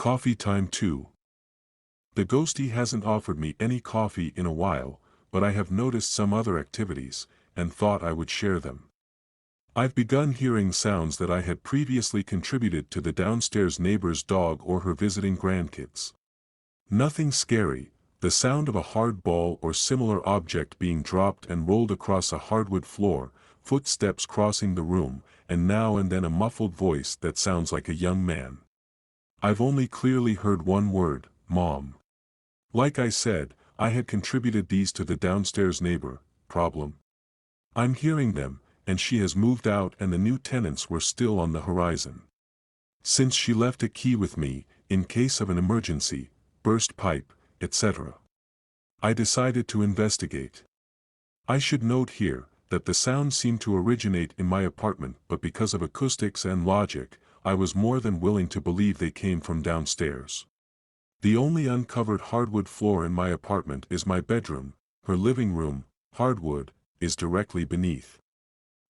Coffee time too. The ghostie hasn't offered me any coffee in a while, but I have noticed some other activities, and thought I would share them. I've begun hearing sounds that I had previously contributed to the downstairs neighbor's dog or her visiting grandkids. Nothing scary, the sound of a hard ball or similar object being dropped and rolled across a hardwood floor, footsteps crossing the room, and now and then a muffled voice that sounds like a young man. I've only clearly heard one word, Mom. Like I said, I had contributed these to the downstairs neighbor, problem. I'm hearing them, and she has moved out and the new tenants were still on the horizon. Since she left a key with me, in case of an emergency, burst pipe, etc. I decided to investigate. I should note here, that the sounds seemed to originate in my apartment, but because of acoustics and logic, I was more than willing to believe they came from downstairs. The only uncovered hardwood floor in my apartment is my bedroom. Her living room, hardwood, is directly beneath.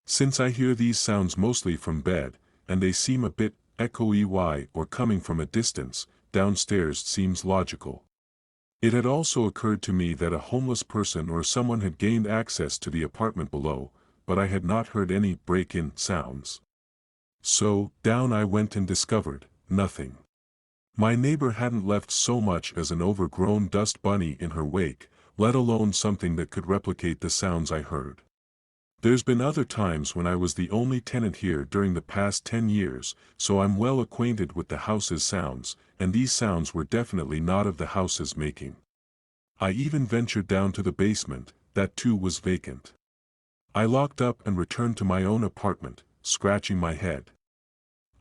Since I hear these sounds mostly from bed, and they seem a bit echoey or coming from a distance, downstairs seems logical. It had also occurred to me that a homeless person or someone had gained access to the apartment below, but I had not heard any break-in sounds. So, down I went and discovered nothing. My neighbor hadn't left so much as an overgrown dust bunny in her wake, let alone something that could replicate the sounds I heard. There's been other times when I was the only tenant here during the past 10 years, so I'm well acquainted with the house's sounds, and these sounds were definitely not of the house's making. I even ventured down to the basement, that too was vacant. I locked up and returned to my own apartment, scratching my head.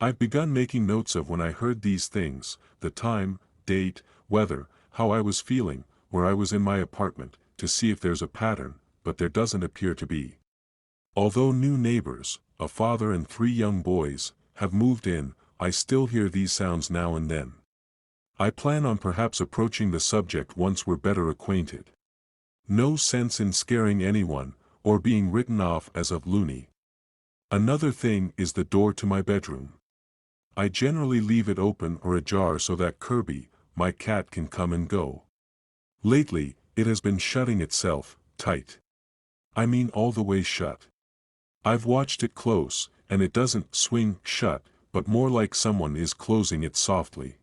I've begun making notes of when I heard these things, the time, date, weather, how I was feeling, where I was in my apartment, to see if there's a pattern, but there doesn't appear to be. Although new neighbors, a father and 3 young boys, have moved in, I still hear these sounds now and then. I plan on perhaps approaching the subject once we're better acquainted. No sense in scaring anyone, or being written off as a loony. Another thing is the door to my bedroom. I generally leave it open or ajar so that Kirby, my cat, can come and go. Lately, it has been shutting itself tight. I mean all the way shut. I've watched it close, and it doesn't swing shut, but more like someone is closing it softly.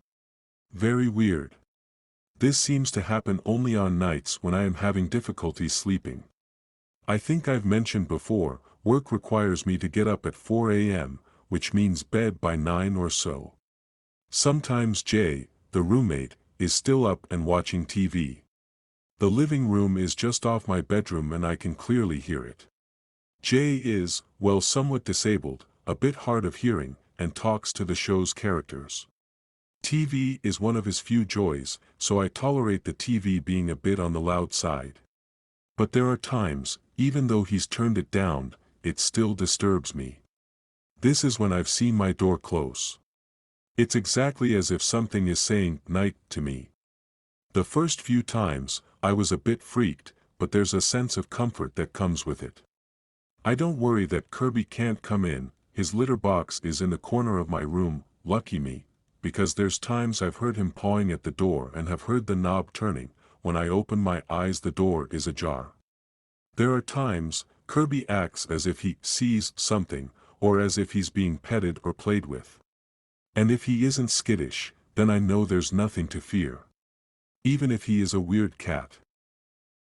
Very weird. This seems to happen only on nights when I am having difficulty sleeping. I think I've mentioned before, work requires me to get up at 4 a.m., which means bed by 9 or so. Sometimes Jay, the roommate, is still up and watching TV. The living room is just off my bedroom and I can clearly hear it. Jay is, well, somewhat disabled, a bit hard of hearing, and talks to the show's characters. TV is one of his few joys, so I tolerate the TV being a bit on the loud side. But there are times, even though he's turned it down, it still disturbs me. This is when I've seen my door close. It's exactly as if something is saying night to me. The first few times, I was a bit freaked, but there's a sense of comfort that comes with it. I don't worry that Kirby can't come in, his litter box is in the corner of my room, lucky me, because there's times I've heard him pawing at the door and have heard the knob turning. When I open my eyes the door is ajar. There are times, Kirby acts as if he sees something, or as if he's being petted or played with. And if he isn't skittish, then I know there's nothing to fear. Even if he is a weird cat.